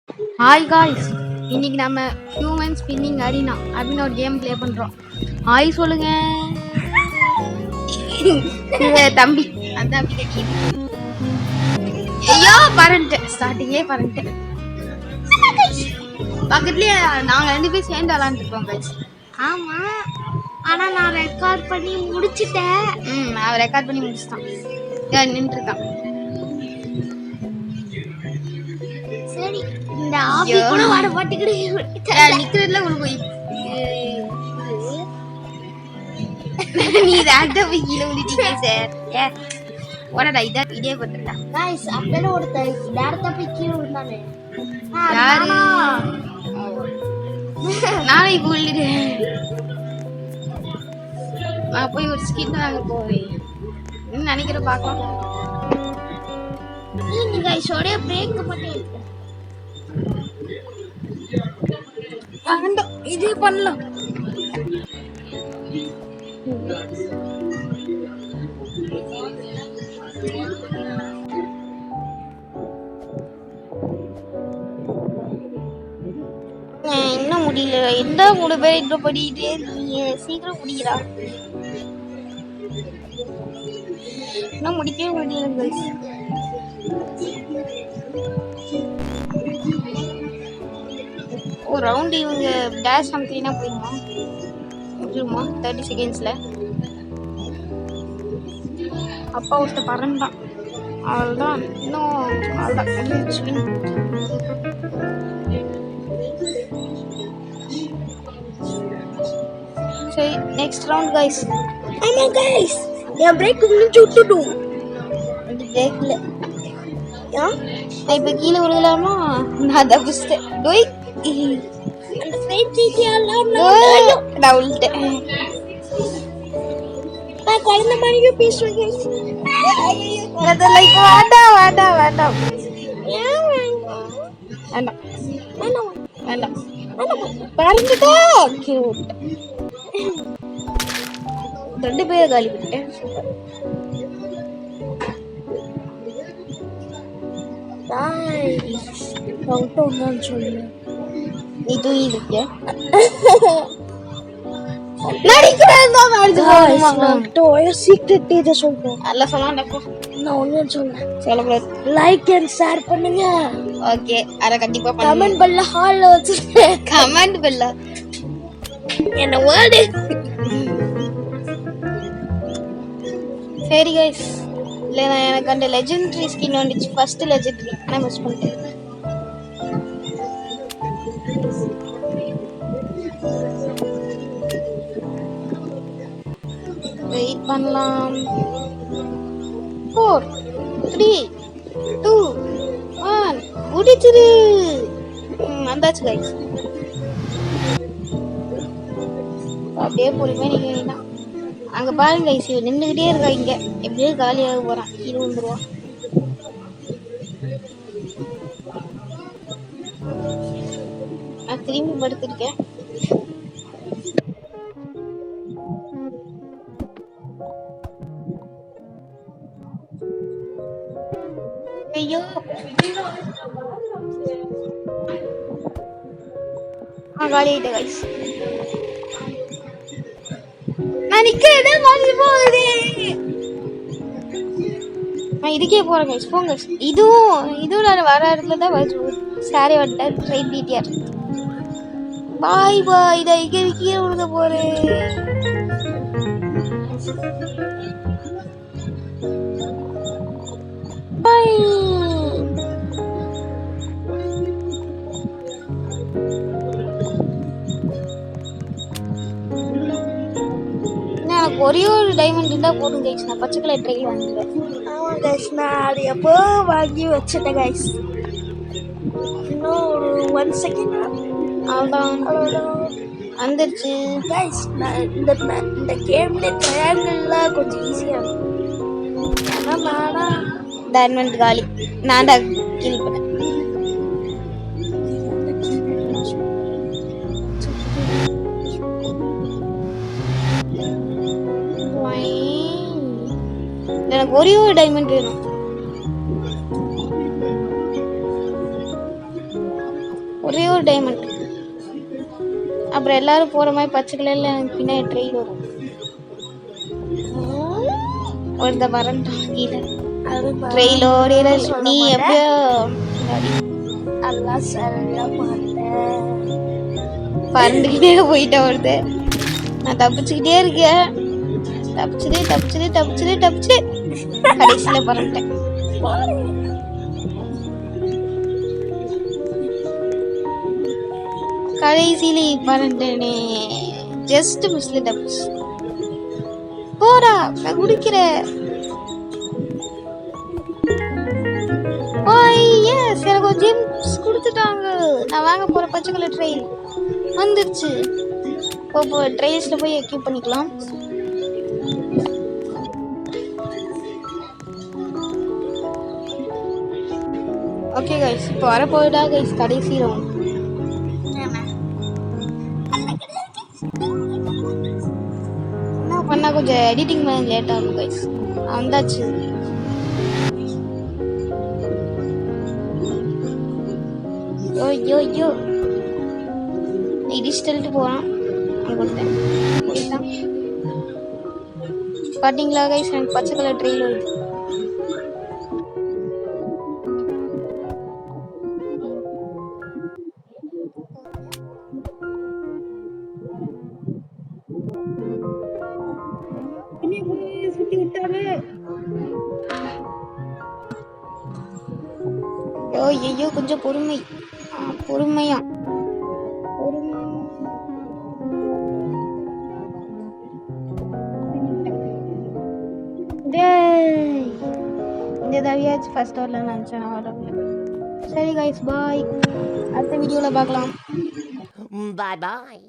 Hi guys, இன்னைக்கு நம்ம human spinning Aryna அப்படின்னு ஒரு கேம் ப்ளே பண்றோம். ஹாய் சொல்லுங்க. தம்பி அந்த அப்படி கட்டிட்டு ஐயோ பரண்டேன், ஸ்டார்டிங்கே பரண்டேன். பக்கத்துலயே நாங்க 2 பேரும் சேர்ந்து விளாண்டுருக்கோம் கைஸ். ஆமா, ஆனா நான் ரெக்கார்ட் பண்ணி முடிச்சிட்டேன். நான் ரெக்கார்ட் பண்ணி முடிச்சிட்டான், நின்றுட்டான். சரி, இந்த ஆபி கூட வர மாட்டேங்குது. நிக்கிறதுல உனக்கு நீ ராக்டா போய் கீழே விழுட்டீங்க சார். உடனே இதே கொடுத்துட்டா गाइस அப்பல ஒருத்தர் நேரத்த போய் கீழ விழுந்தானே. யாரு? நானே இப்போ விழுறேன். நான் போய் ஒரு ஸ்கின் வாங்க போறேன். என்ன நினைக்கிற பார்க்கலாம். நீங்க गाइस ஓட பிரேக் பண்ணிட்டீங்க. இதே பண்ணலாம். இன்னும் முடியல. எந்த 3 பேர் இன்னும் படிக்கிட்டே இருக்கீங்க? சீக்கிரம் முடிக்கிறா. இன்னும் முடிக்கவே முடியல. ஒரு ரவுண்ட் இவங்க டேஷ் அமுக்கினா போயிருமா 30 செகண்ட்ஸ்ல. அப்பா ஒருத்த பறந்தான். அவ்வளோதான். இன்னும் அவ்வளோதான். சரி, நெக்ஸ்ட் ரவுண்ட் கைஸ். ஆமா गाइस, என் பிரேக் முடிஞ்சு விட்டுடும். அந்த பிரேக்ல நான் இப்போ கீழே விழுகலாமா? நான் தப்பிச்சிட்டேன். டோய் அந்த ஃபைட் சீட்டியெல்லாம் நான் விழுட்டேன். நான் குழந்தை மாதிரியே பேசுவேன் गाइस. லைக் வேண்டாம் வேண்டாம் வேண்டாம் ஏன் வேண்டாம் வேண்டாம் வேண்டாம் பறந்துட்டா. கியூட். 2 பேரை காலி பண்ணிட்டேன். சூப்பர். गाइस கவுண்டவுன் சொல்லு. நீ தூங்கி இருக்க. நடிக்கிறேன். சீக்ரெட் இதை சொல்றேன். நல்லா சொல்லாண்டா. நான் ஒண்ணு சொல்றேன். சொல்லக்கூடாது. லைக் அண்ட் ஷேர் பண்ணுங்க. ஓகே, அத கண்டிப்பா பண்ணுங்க. கமெண்ட் பெல்ல ஹால்ல வச்சிருங்க. கமெண்ட் பெல்ல என்ன வேர்ட்? சரி கைஸ், இல்ல நான் எனக்கு அந்த லெஜெண்டரி ஸ்கின் வந்துச்சு. ஃபர்ஸ்ட் லெஜெண்டரி நான் மிஸ் பண்ணிட்டேன். வெயிட் பண்ணலாம். 4 3 2 1 முடிச்சிரு. வந்தாச்சு கைஸ். அப்படியே பொறுமையா நீங்க அங்க பாருங்க கைஸ், நின்றுகிட்டே இருக்கா. இங்க எப்படியே காலியாக போறான். கீழே வந்துருவான். நான் திரும்பி படுத்திருக்கேன். ஐயோ காலி ஆயிட்ட கைஸ். நான் நிக்கிறதே மறந்து போகுது. நான் இதுக்கே போறேன் கைஸ். போங்க. இதுவும் நான் வர இடத்துல தான் வருது. சாரி வந்துட்டேன். Right TTR. Bye bye. இதை கீழே விழுக போறேன். பாய். ஒரே ஒரு டைமண்ட் இருந்தா போதும் கைஸ். நான் பச்சை கலர் ட்ரை வாங்கிடுவேன். ஆமா गाइस, நான் அது எப்போ வாங்கி வச்சிட்டேன் गाइस. இன்னும் ஒரு 1 செகண்ட் அவ்வளோதான் வந்துருச்சு गाइस. இந்த கேம்ல ட்ரையாங்கிள்லாம் கொஞ்சம் ஈஸியா இருக்கும். ஆனா டைமண்ட் காலி. நான் தான் கில் பண்ணேன். எனக்கு ஒரே ஒரு டைமண்ட் வேணும். ஒரே ஒரு டைமண்ட். அப்புறம் எல்லாரும் போகிற மாதிரி பச்சை கலரில் எனக்கு பின்னாடி ட்ரெயின் வரும். ஒருத்த வரண்டான் கீழே ட்ரெயிலோட. நீ எப்படியோ அதெல்லாம் சொல்ல மாட்டேன். பறந்துக்கிட்டே போயிட்ட ஒருத்த. நான் தப்பிச்சுக்கிட்டே இருக்கேன். தப்பிச்சுட்டு கடைசியில் பறந்துட்டேன். கடைசியில பறந்துட்டேனே. ஜஸ்ட் மிஸ்ல தப்பிச்சு. போடா, நான் குடிக்கிறேன். எனக்கு ஒரு ஜெம்ஸ் கொடுத்துட்டாங்க. நான் வாங்க போற பச்சை கலர் ட்ரெயின் வந்துருச்சு. இப்போ ட்ரெயின்ஸ்ல போய் எக்யூப் பண்ணிக்கலாம். ஓகே கைஸ், இப்போ வரப்போகுதா கைஸ் கடைசி ரவுண்ட். என்ன பண்ணா கொஞ்சம் எடிட்டிங் பண்ண லேட் ஆகும் கைஸ். வந்தாச்சு. யோ இடிச்சிட்டு போகிறான். கொடுத்தேன் போயிட்டான். பார்த்தீங்களா கைஸ், எனக்கு பச்சை கலர் ட்ரெயில் வருது. சுத்தி விட்டாரு. ஐயோ கொஞ்சம் பொறுமையா. இந்த தவியாச்சு ஃபர்ஸ்ட் வரல நினச்சேன். சரி கைஸ், பாய். அடுத்த வீடியோவில் பார்க்கலாம். Bye bye.